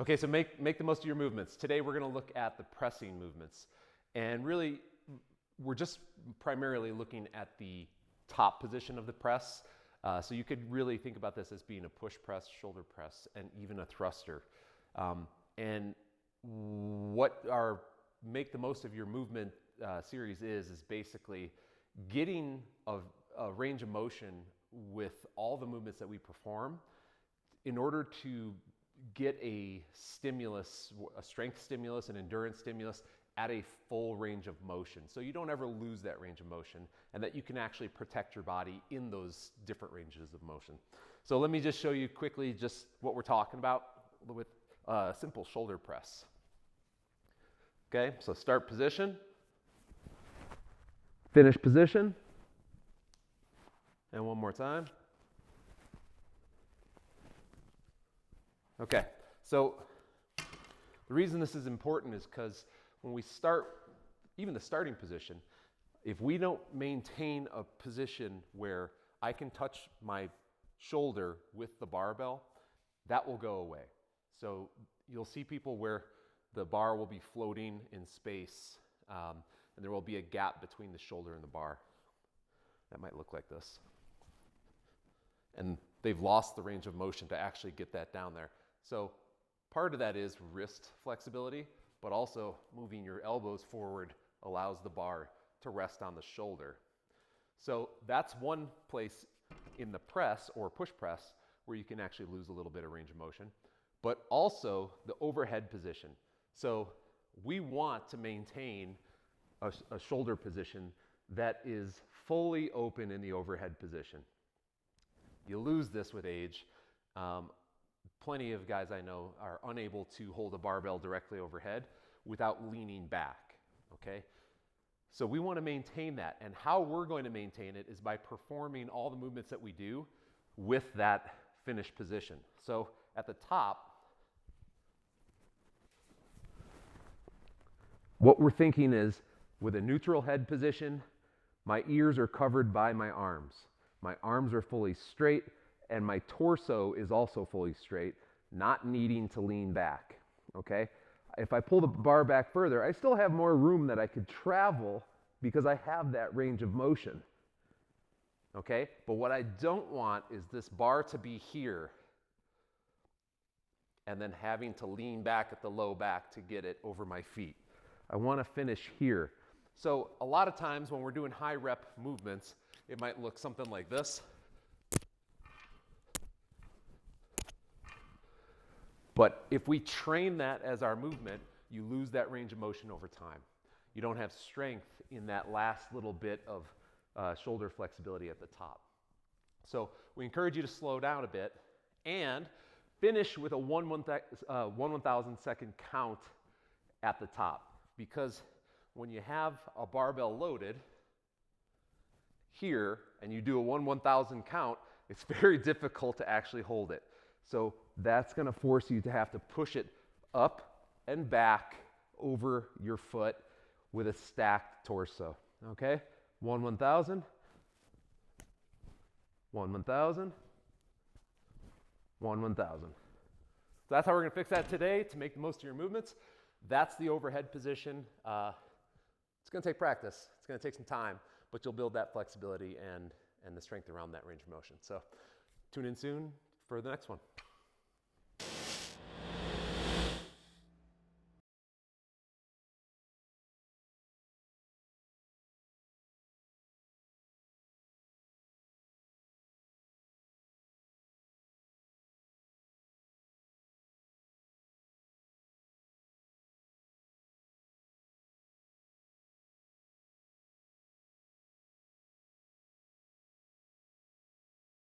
Okay, so make the most of your movements. Today we're going to look at the pressing movements. And really, we're just primarily looking at the top position of the press. So you could really think about this as being a push press, shoulder press, and even a thruster. And what our make the most of your movement series is basically getting a range of motion with all the movements that we perform in order to get a stimulus, a strength stimulus, an endurance stimulus at a full range of motion. So you don't ever lose that range of motion and that you can actually protect your body in those different ranges of motion. So let me just show you quickly just what we're talking about with a simple shoulder press. Okay, so start position, finish position, and one more time. Okay, so the reason this is important is because when we start, even the starting position, if we don't maintain a position where I can touch my shoulder with the barbell, that will go away. So you'll see people where the bar will be floating in space, and there will be a gap between the shoulder and the bar. That might look like this. And they've lost the range of motion to actually get that down there. So part of that is wrist flexibility, but also moving your elbows forward allows the bar to rest on the shoulder. So that's one place in the press or push press where you can actually lose a little bit of range of motion, but also the overhead position. So we want to maintain a shoulder position that is fully open in the overhead position. You lose this with age. Plenty of guys I know are unable to hold a barbell directly overhead without leaning back, okay? So we want to maintain that, and how we're going to maintain it is by performing all the movements that we do with that finished position. So at the top, what we're thinking is with a neutral head position, my ears are covered by my arms. My arms are fully straight, and my torso is also fully straight, not needing to lean back, okay? If I pull the bar back further, I still have more room that I could travel because I have that range of motion, okay? But what I don't want is this bar to be here and then having to lean back at the low back to get it over my feet. I want to finish here. So a lot of times when we're doing high rep movements, it might look something like this. But if we train that as our movement, you lose that range of motion over time. You don't have strength in that last little bit of shoulder flexibility at the top. So we encourage you to slow down a bit and finish with a 1/1000 second count at the top. Because when you have a barbell loaded here and you do a 1/1000 count, it's very difficult to actually hold it. So that's going to force you to have to push it up and back over your foot with a stacked torso. Okay? 1/1000, 1/1000, 1/1000. So that's how we're going to fix that today to make the most of your movements. That's the overhead position. It's going to take practice. It's going to take some time, but you'll build that flexibility and the strength around that range of motion. So tune in soon for the next one.